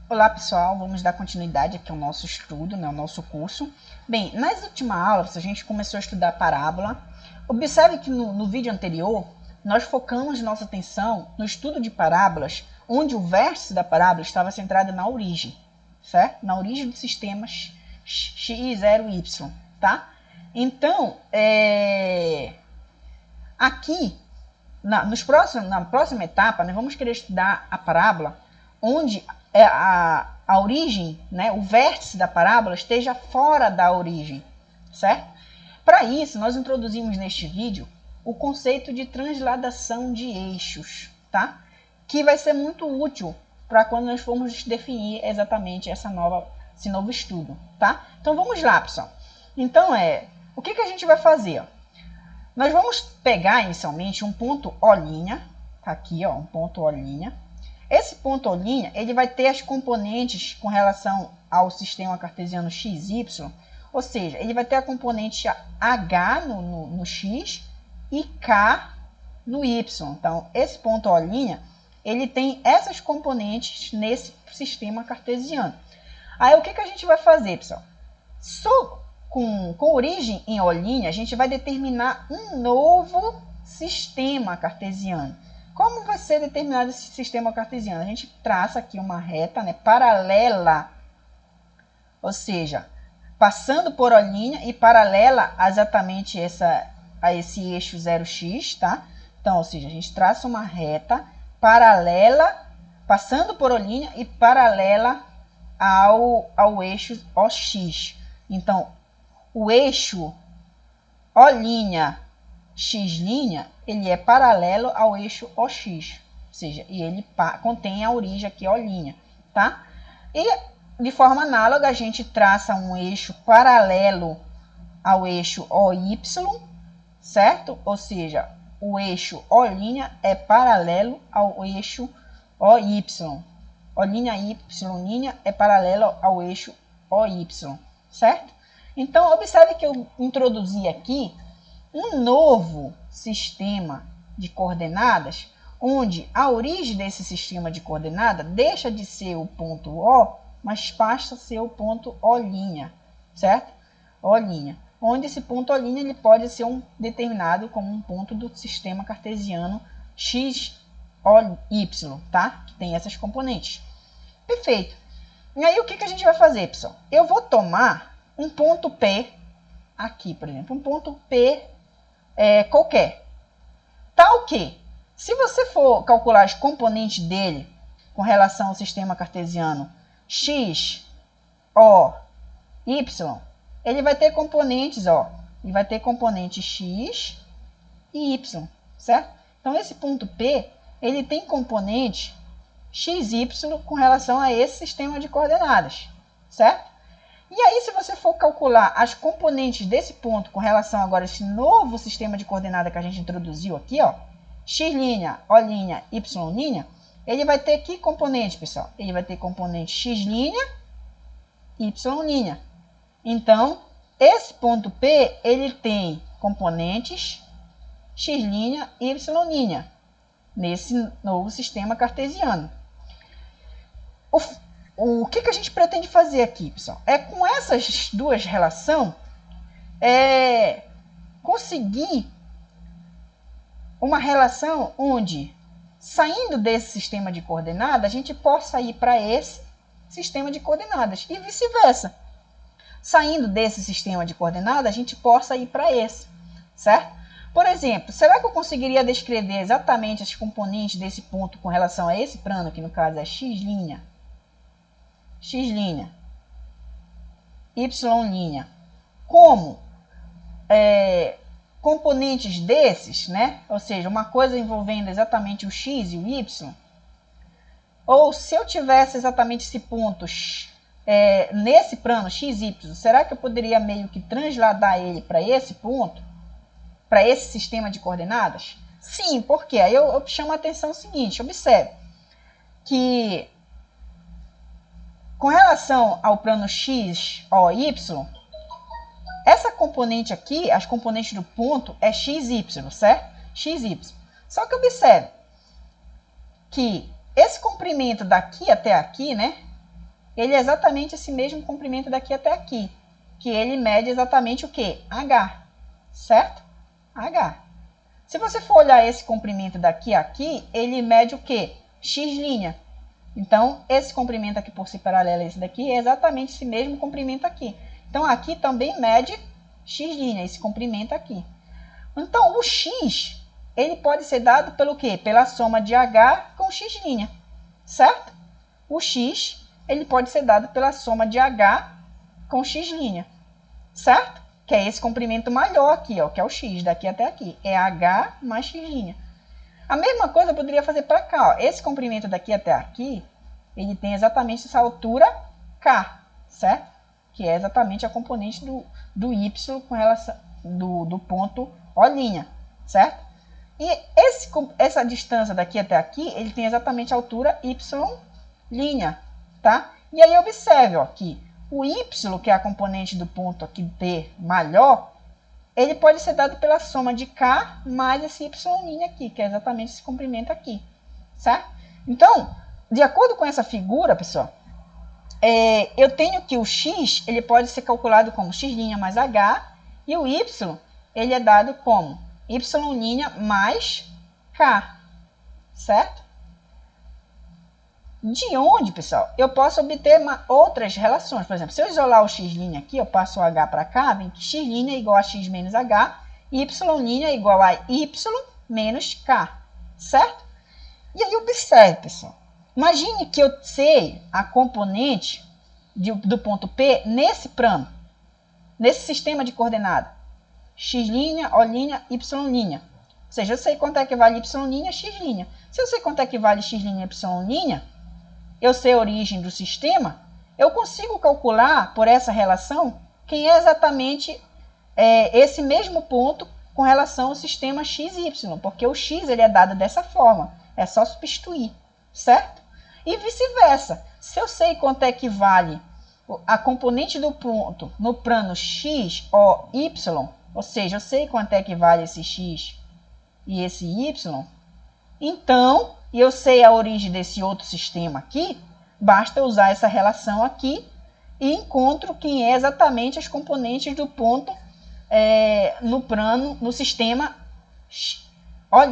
Olá pessoal, vamos dar continuidade aqui ao nosso estudo, ao nosso curso. Bem, nas últimas aulas a gente começou a estudar parábola. Observe que no vídeo anterior nós focamos nossa atenção no estudo de parábolas, onde o vértice da parábola estava centrado na origem, certo? Na origem dos sistemas x, 0, y, tá? Então, aqui, na próxima etapa, nós vamos querer estudar a parábola onde a origem, né, o vértice da parábola esteja fora da origem, certo? Para isso, nós introduzimos neste vídeo o conceito de transladação de eixos, tá? Que vai ser muito útil para quando nós formos definir exatamente esse novo estudo, tá? Então vamos lá, pessoal. Então o que a gente vai fazer? Nós vamos pegar inicialmente um ponto O', tá aqui, ó, um ponto O'. Esse ponto O', ele vai ter as componentes com relação ao sistema cartesiano xy, ou seja, ele vai ter a componente h no x e k no y. Então, esse ponto O', ele tem essas componentes nesse sistema cartesiano. Aí, o que a gente vai fazer, pessoal? Com origem em O', a gente vai determinar um novo sistema cartesiano. Como vai ser determinado esse sistema cartesiano? A gente traça aqui uma reta, né, paralela, ou seja, passando por O' e paralela exatamente a esse eixo 0x, tá? Então, ou seja, a gente traça uma reta paralela, passando por O' e paralela ao eixo OX. Então, o eixo O', x', ele é paralelo ao eixo OX, ou seja, e ele contém a origem aqui O', tá? E de forma análoga, a gente traça um eixo paralelo ao eixo OY, certo? Ou seja, o eixo O' é paralelo ao eixo OY. Y' é paralelo ao eixo OY, certo? Então, observe que eu introduzi aqui um novo sistema de coordenadas, onde a origem desse sistema de coordenadas deixa de ser o ponto O, mas passa a ser o ponto O', certo? O'. Onde esse ponto O' ele pode ser determinado como um ponto do sistema cartesiano x, O, y, tá? Que tem essas componentes. Perfeito. E aí, o que a gente vai fazer, pessoal? Eu vou tomar um ponto P, aqui, por exemplo, um ponto P qualquer. Tal que, se você for calcular as componentes dele com relação ao sistema cartesiano x, O, y, ele vai ter componentes, ó, ele vai ter componente x e y, certo? Então, esse ponto P, ele tem componente x, y com relação a esse sistema de coordenadas, certo? E aí, se você for calcular as componentes desse ponto com relação agora a esse novo sistema de coordenada que a gente introduziu aqui, ó, x', O', y', ele vai ter que componente, pessoal? Ele vai ter componente x', y'. Então, esse ponto P, ele tem componentes x', y', nesse novo sistema cartesiano. O que a gente pretende fazer aqui, pessoal? Com essas duas relações, conseguir uma relação onde, saindo desse sistema de coordenadas, a gente possa ir para esse sistema de coordenadas e vice-versa. Saindo desse sistema de coordenadas, a gente possa ir para esse, certo? Por exemplo, será que eu conseguiria descrever exatamente as componentes desse ponto com relação a esse plano, que no caso é x', y', como componentes desses, né? Ou seja, uma coisa envolvendo exatamente o x e o y, ou se eu tivesse exatamente esse ponto nesse plano x, y, será que eu poderia meio que transladar ele para esse ponto, para esse sistema de coordenadas? Sim, porque aí eu chamo a atenção o seguinte, observe que com relação ao plano x, o, y, essa componente aqui, as componentes do ponto, é x, y, certo? X, y. Só que observe que esse comprimento daqui até aqui, né, ele é exatamente esse mesmo comprimento daqui até aqui, que ele mede exatamente o quê? H, certo? H. Se você for olhar esse comprimento daqui a aqui, ele mede o quê? X'. Então, esse comprimento aqui por si paralelo a esse daqui é exatamente esse mesmo comprimento aqui. Então, aqui também mede x', esse comprimento aqui. Então, o x, ele pode ser dado pelo quê? Pela soma de h com x', certo? O x, ele pode ser dado pela soma de h com x', certo? Que é esse comprimento maior aqui, ó, que é o x, daqui até aqui. É h mais x'. A mesma coisa eu poderia fazer para cá, ó. Esse comprimento daqui até aqui, ele tem exatamente essa altura k, certo? Que é exatamente a componente do y com relação do ponto O', certo? E essa distância daqui até aqui, ele tem exatamente a altura y', tá? E aí observe, ó, que o y, que é a componente do ponto aqui P maior, ele pode ser dado pela soma de k mais esse y' aqui, que é exatamente esse comprimento aqui, certo? Então, de acordo com essa figura, pessoal, eu tenho que o x, ele pode ser calculado como x' mais h, e o y, ele é dado como y' mais k, certo? De onde, pessoal, eu posso obter outras relações. Por exemplo, se eu isolar o x' aqui, eu passo o h para cá, vem que x' é igual a x menos h, y' é igual a y menos k, certo? E aí observe, pessoal. Imagine que eu sei a componente do ponto P nesse plano, nesse sistema de coordenada. X', O', Y'. Ou seja, eu sei quanto é que vale Y', X'. Se eu sei quanto é que vale X', Y', eu sei a origem do sistema, eu consigo calcular por essa relação quem é exatamente esse mesmo ponto com relação ao sistema XY, porque o X ele é dado dessa forma, é só substituir, certo? E vice-versa, se eu sei quanto é que vale a componente do ponto no plano X, O, Y, ou seja, eu sei quanto é que vale esse X e esse Y, então, e eu sei a origem desse outro sistema aqui, basta usar essa relação aqui e encontro quem é exatamente as componentes do ponto no plano, no sistema O', x', O',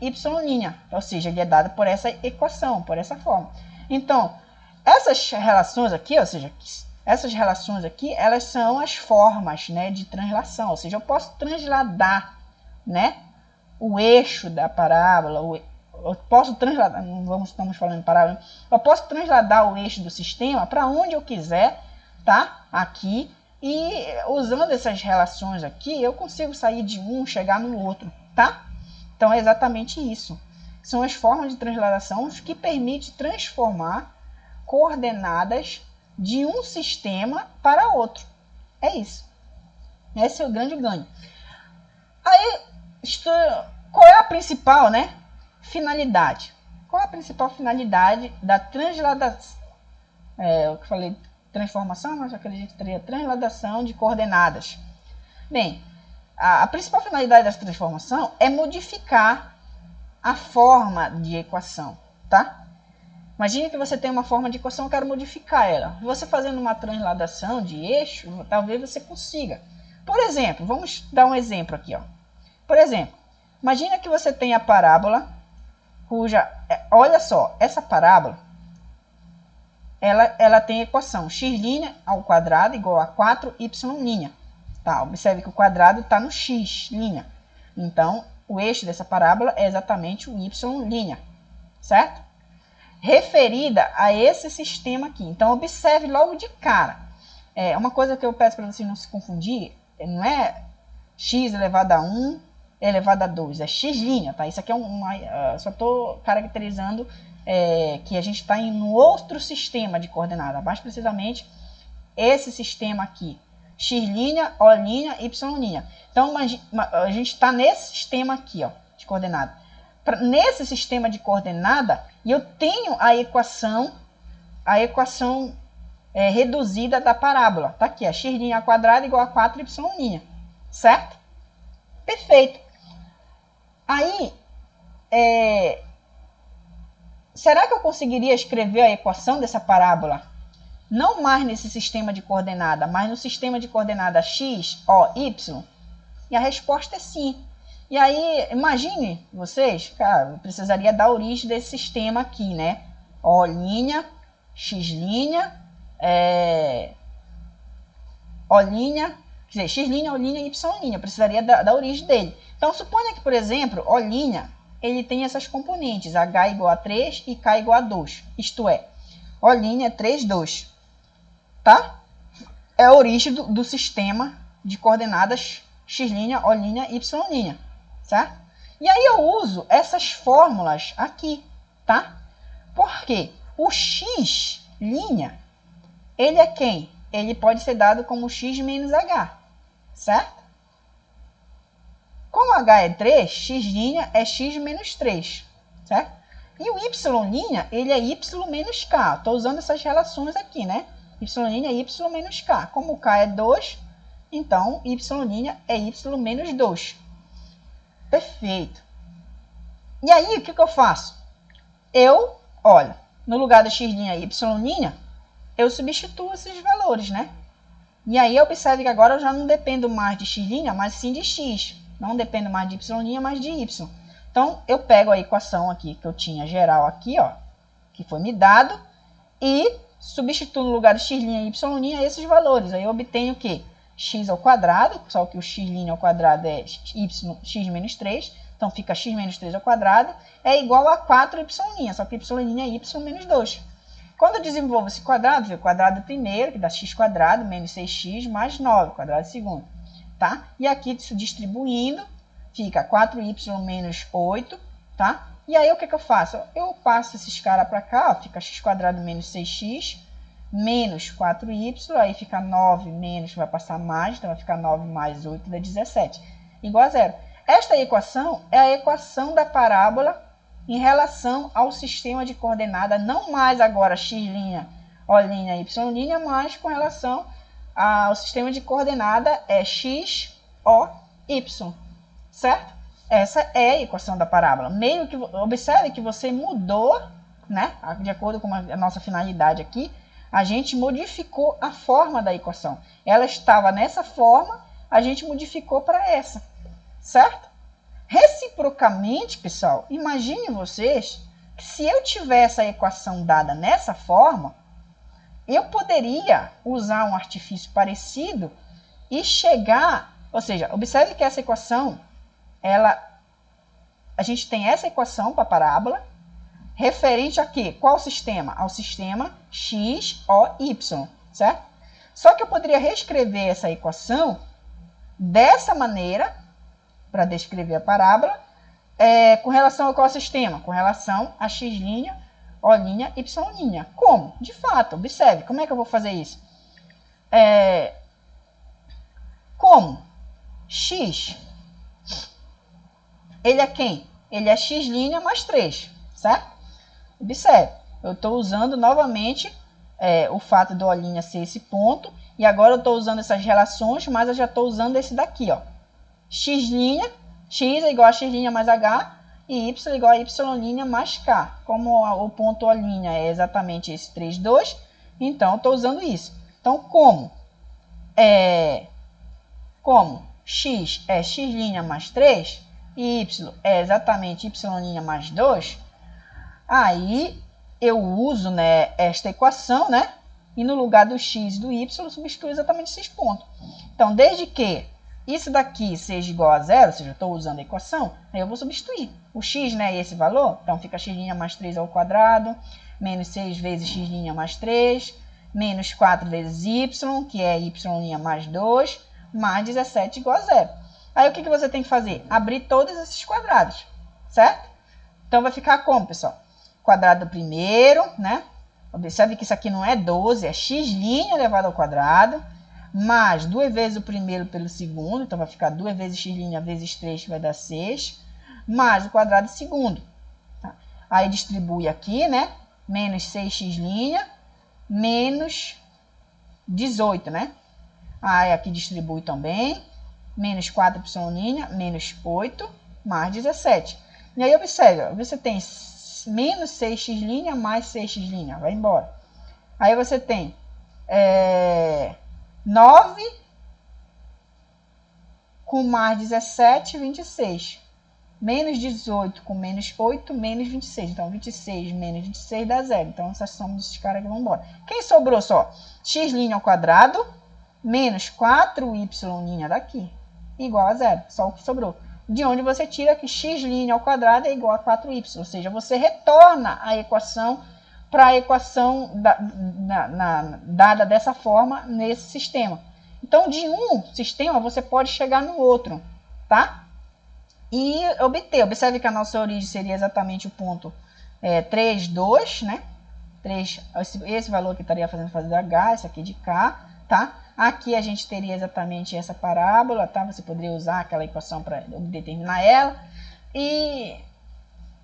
Y', ou seja, ele é dado por essa equação, por essa forma. Então, essas relações aqui, ou seja, essas relações aqui, elas são as formas, né, de translação, ou seja, eu posso transladar, né, o eixo da parábola, eu posso transladar, estamos falando de parábola, eu posso transladar o eixo do sistema para onde eu quiser, tá? Aqui, e usando essas relações aqui, eu consigo sair de um, chegar no outro, tá? Então é exatamente isso. São as formas de transladação que permitem transformar coordenadas de um sistema para outro. É isso. Esse é o grande ganho. Aí, qual é a principal, né, finalidade? Qual é a principal finalidade da transladação? Eu falei transformação, mas eu acredito que teria transladação de coordenadas. Bem, a principal finalidade dessa transformação é modificar a forma de equação, tá? Imagine que você tem uma forma de equação, eu quero modificar ela. Você fazendo uma transladação de eixo, talvez você consiga. Por exemplo, vamos dar um exemplo aqui, ó. Por exemplo, imagina que você tem a parábola cuja, olha só, essa parábola, ela tem a equação x' ao quadrado igual a 4y'. Tá? Observe que o quadrado está no x'. Então, o eixo dessa parábola é exatamente o y', certo? Referida a esse sistema aqui. Então, observe logo de cara. Uma coisa que eu peço para você não se confundir, não é x elevado a 1 elevado a 2, é x', tá? Isso aqui é só estou caracterizando que a gente está em um outro sistema de coordenada, mais precisamente esse sistema aqui, x', O', Y'. Então, a gente está nesse sistema aqui, ó, de coordenada. Nesse sistema de coordenada, eu tenho a equação reduzida da parábola. Tá aqui, x' ao quadrado igual a 4y', certo? Perfeito. Aí, será que eu conseguiria escrever a equação dessa parábola não mais nesse sistema de coordenada, mas no sistema de coordenada x, o, y? E a resposta é sim. E aí, imagine vocês, cara, eu precisaria dar origem desse sistema aqui, né? O', x', O', quer dizer, x', O', y'. Eu precisaria da origem dele. Então, suponha que, por exemplo, O', ele tem essas componentes, h igual a 3 e k igual a 2. Isto é, O' é 3, 2. Tá? É a origem do sistema de coordenadas x', O', y'. Certo? E aí eu uso essas fórmulas aqui, tá? Porque o x', ele é quem? Ele pode ser dado como x menos h, certo? Como h é 3, x' é x menos 3, certo? E o y', ele é y menos k. Estou usando essas relações aqui, né? Y' é y menos k. Como k é 2, então y' é y menos 2. Perfeito. E aí, o que eu faço? Olha, no lugar do x' e y', eu substituo esses valores, né? E aí, observe que agora eu já não dependo mais de x', mas sim de x. Não dependo mais de y', mas de y. Então, eu pego a equação aqui, que eu tinha geral aqui, ó, que foi me dado, e substituo no lugar do x' e y' esses valores. Aí eu obtenho o quê? X ao quadrado, só que o x' ao quadrado é x menos 3, então fica x menos 3 ao quadrado, é igual a 4y', só que y' é y menos 2. Quando eu desenvolvo esse quadrado, o quadrado primeiro, que dá x quadrado menos 6x mais 9, quadrado segundo. Tá? E aqui, isso distribuindo, fica 4y menos 8, tá? E aí, o que eu faço? Eu passo esses caras para cá, ó, fica x quadrado menos 6x, menos 4y, aí fica 9 menos, vai passar mais, então vai ficar 9 mais 8 dá 17, igual a zero. Esta equação é a equação da parábola em relação ao sistema de coordenada, não mais agora x', O', y', mas com relação ao sistema de coordenada é x, O, y, certo? Essa é a equação da parábola. Meio que, observe que você mudou, né? De acordo com a nossa finalidade aqui, a gente modificou a forma da equação. Ela estava nessa forma, a gente modificou para essa, certo? Reciprocamente, pessoal, imagine vocês que se eu tivesse a equação dada nessa forma, eu poderia usar um artifício parecido e chegar, ou seja, observe que essa equação, a gente tem essa equação para a parábola, referente a quê? Qual sistema? Ao sistema x, o, y, certo? Só que eu poderia reescrever essa equação dessa maneira, para descrever a parábola, com relação a qual sistema? Com relação a x', O', y'. Como? De fato, observe, como é que eu vou fazer isso? Como? X, ele é quem? Ele é x' mais 3, certo? Observe, eu estou usando novamente o fato do O' ser esse ponto, e agora eu estou usando essas relações, mas eu já estou usando esse daqui, ó. X' é igual a x' mais h, e y é igual a y' mais k. Como o ponto O' é exatamente esse 3, 2, então eu estou usando isso. Então, como x é x' mais 3, e y é exatamente y' mais 2, aí eu uso, né, esta equação, né, e no lugar do x e do y, eu substituo exatamente esses pontos. Então, desde que isso daqui seja igual a zero, ou seja, eu estou usando a equação, aí eu vou substituir. O x, né, é esse valor, então fica x' mais 3 ao quadrado, menos 6 vezes x' mais 3, menos 4 vezes y, que é y' mais 2, mais 17 igual a zero. Aí o que você tem que fazer? Abrir todos esses quadrados, certo? Então vai ficar como, pessoal? Quadrado primeiro, né? Observe que isso aqui não é 12, é x' elevado ao quadrado, mais 2 vezes o primeiro pelo segundo, então vai ficar 2 vezes x' vezes 3, que vai dar 6, mais o quadrado segundo. Tá? Aí distribui aqui, né? Menos 6x', menos 18, né? Aí aqui distribui também, menos 4y', menos 8, mais 17. E aí observe, você tem menos 6x' mais 6x', vai embora. Aí você tem 9 com mais 17, 26. Menos 18 com menos 8, menos 26. Então, 26 menos 26 dá 0. Então, essa soma desses caras aqui vão embora. Quem sobrou só? X' ao quadrado menos 4y' daqui igual a 0. Só o que sobrou. De onde você tira que x' ao quadrado é igual a 4y. Ou seja, você retorna a equação para a equação dada dessa forma nesse sistema. Então, de um sistema, você pode chegar no outro, tá? E obter. Observe que a nossa origem seria exatamente o ponto 3, 2, né? 3, esse valor que estaria fazendo H, esse aqui de K, tá? Aqui a gente teria exatamente essa parábola, tá? Você poderia usar aquela equação para determinar ela. E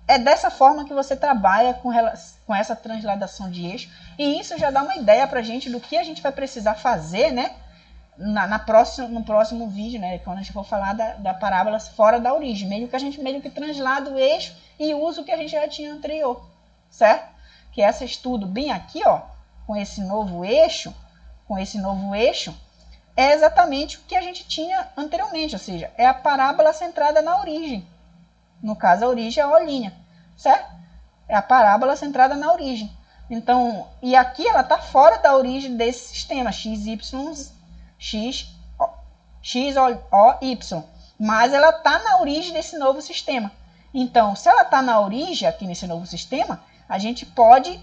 é dessa forma que você trabalha com essa transladação de eixo. E isso já dá uma ideia para a gente do que a gente vai precisar fazer, né? No próximo vídeo, né? Quando a gente for falar da parábola fora da origem. Meio que translada o eixo e usa o que a gente já tinha anterior, certo? Que esse estudo bem aqui, ó, com esse novo eixo, é exatamente o que a gente tinha anteriormente, ou seja, é a parábola centrada na origem. No caso, a origem é a O', certo? É a parábola centrada na origem. Então, e aqui ela está fora da origem desse sistema, x, y, x, o, y. Mas ela está na origem desse novo sistema. Então, se ela está na origem aqui nesse novo sistema, a gente pode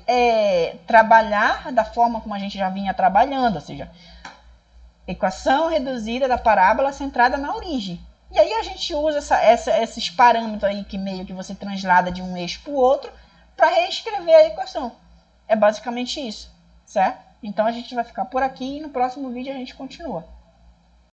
trabalhar da forma como a gente já vinha trabalhando, ou seja, equação reduzida da parábola centrada na origem. E aí a gente usa esses parâmetros aí que meio que você translada de um eixo para o outro para reescrever a equação. É basicamente isso, certo? Então a gente vai ficar por aqui e no próximo vídeo a gente continua.